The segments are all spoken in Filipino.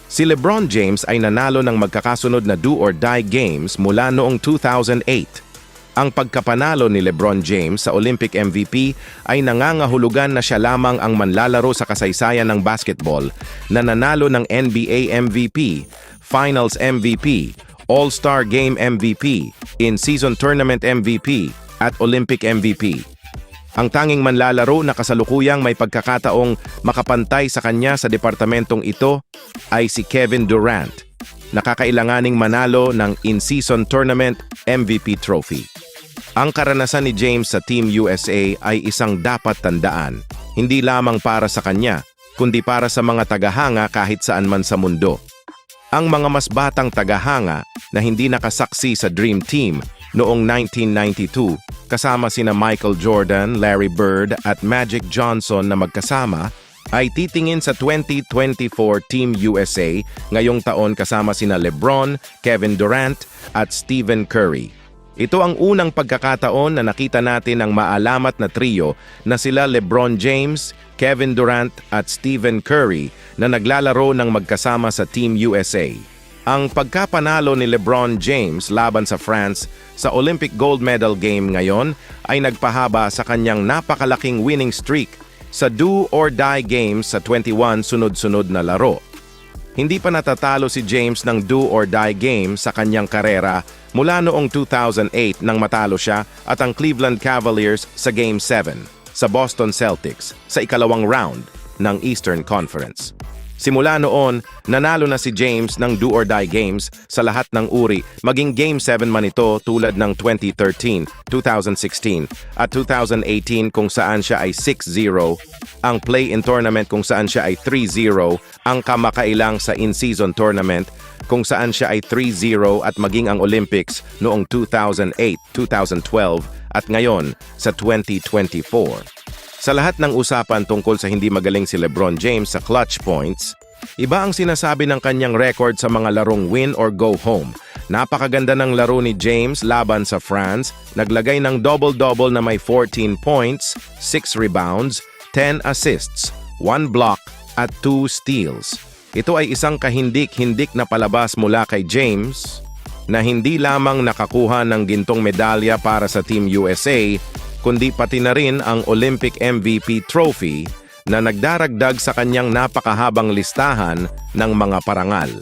Si LeBron James ay nanalo ng magkakasunod na do-or-die games mula noong 2008. Ang pagkapanalo ni LeBron James sa Olympic MVP ay nangangahulugan na siya lamang ang manlalaro sa kasaysayan ng basketball na nanalo ng NBA MVP, Finals MVP, All-Star Game MVP, In-Season Tournament MVP, at Olympic MVP. Ang tanging manlalaro na kasalukuyang may pagkakataong makapantay sa kanya sa departamentong ito ay si Kevin Durant, nakakailanganing manalo ng In-Season Tournament MVP trophy. Ang karanasan ni James sa Team USA ay isang dapat tandaan, hindi lamang para sa kanya, kundi para sa mga tagahanga kahit saan man sa mundo. Ang mga mas batang tagahanga na hindi nakasaksi sa Dream Team noong 1992, kasama sina Michael Jordan, Larry Bird at Magic Johnson na magkasama, ay titingin sa 2024 Team USA ngayong taon kasama sina LeBron, Kevin Durant at Stephen Curry. Ito ang unang pagkakataon na nakita natin ang maalamat na trio na sila LeBron James, Kevin Durant at Stephen Curry na naglalaro ng magkasama sa Team USA. Ang pagkapanalo ni LeBron James laban sa France sa Olympic gold medal game ngayon ay nagpahaba sa kanyang napakalaking winning streak sa do-or-die games sa 21 sunod-sunod na laro. Hindi pa natatalo si James ng do-or-die game sa kanyang karera mula noong 2008 nang matalo siya at ang Cleveland Cavaliers sa Game 7 sa Boston Celtics sa ikalawang round ng Eastern Conference. Simula noon, nanalo na si James ng do-or-die games sa lahat ng uri, maging Game 7 man ito tulad ng 2013, 2016 at 2018 kung saan siya ay 6-0, ang play-in tournament kung saan siya ay 3-0, ang kamakailang sa in-season tournament kung saan siya ay 3-0 at maging ang Olympics noong 2008, 2012 at ngayon sa 2024. Sa lahat ng usapan tungkol sa hindi magaling si LeBron James sa clutch points, iba ang sinasabi ng kanyang record sa mga larong win or go home. Napakaganda ng laro ni James laban sa France, naglagay ng double-double na may 14 points, 6 rebounds, 10 assists, 1 block at 2 steals. Ito ay isang kahindik-hindik na palabas mula kay James na hindi lamang nakakuha ng gintong medalya para sa Team USA, kundi pati na rin ang Olympic MVP trophy na nagdaragdag sa kanyang napakahabang listahan ng mga parangal.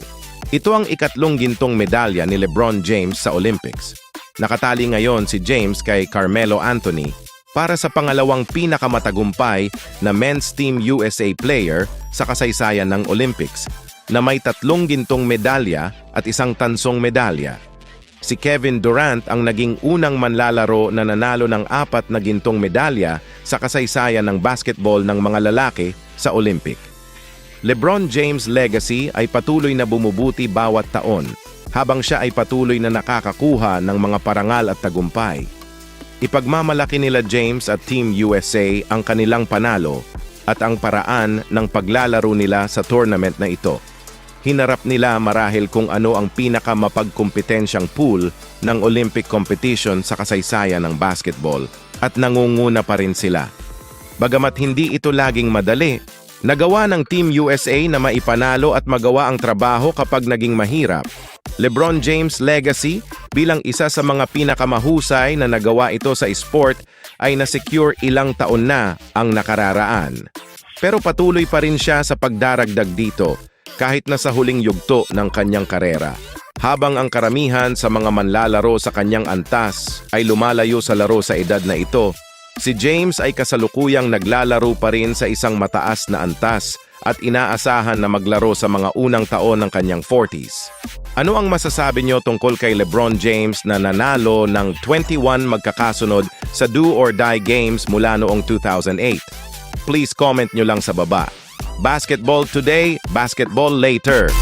Ito ang ikatlong gintong medalya ni LeBron James sa Olympics. Nakatali ngayon si James kay Carmelo Anthony para sa pangalawang pinakamatagumpay na Men's Team USA player sa kasaysayan ng Olympics na may 3 gintong medalya at 1 tansong medalya. Si Kevin Durant ang naging unang manlalaro na nanalo ng 4 na gintong medalya sa kasaysayan ng basketball ng mga lalaki sa Olympic. LeBron James' legacy ay patuloy na bumubuti bawat taon habang siya ay patuloy na nakakakuha ng mga parangal at tagumpay. Ipagmamalaki nila James at Team USA ang kanilang panalo at ang paraan ng paglalaro nila sa tournament na ito. Hinarap nila marahil kung ano ang pinakamapagkompetensyang pool ng Olympic competition sa kasaysayan ng basketball at nangunguna pa rin sila. Bagamat hindi ito laging madali, nagawa ng Team USA na maipanalo at magawa ang trabaho kapag naging mahirap. LeBron James' legacy bilang isa sa mga pinakamahusay na nagawa ito sa sport ay na-secure ilang taon na ang nakararaan. Pero patuloy pa rin siya sa pagdaragdag dito kahit na sa huling yugto ng kanyang karera. Habang ang karamihan sa mga manlalaro sa kanyang antas ay lumalayo sa laro sa edad na ito, si James ay kasalukuyang naglalaro pa rin sa isang mataas na antas at inaasahan na maglaro sa mga unang taon ng kanyang 40s. Ano ang masasabi niyo tungkol kay LeBron James na nanalo ng 21 magkakasunod sa do-or-die games mula noong 2008? Please comment nyo lang sa baba. Basketball today, basketball later.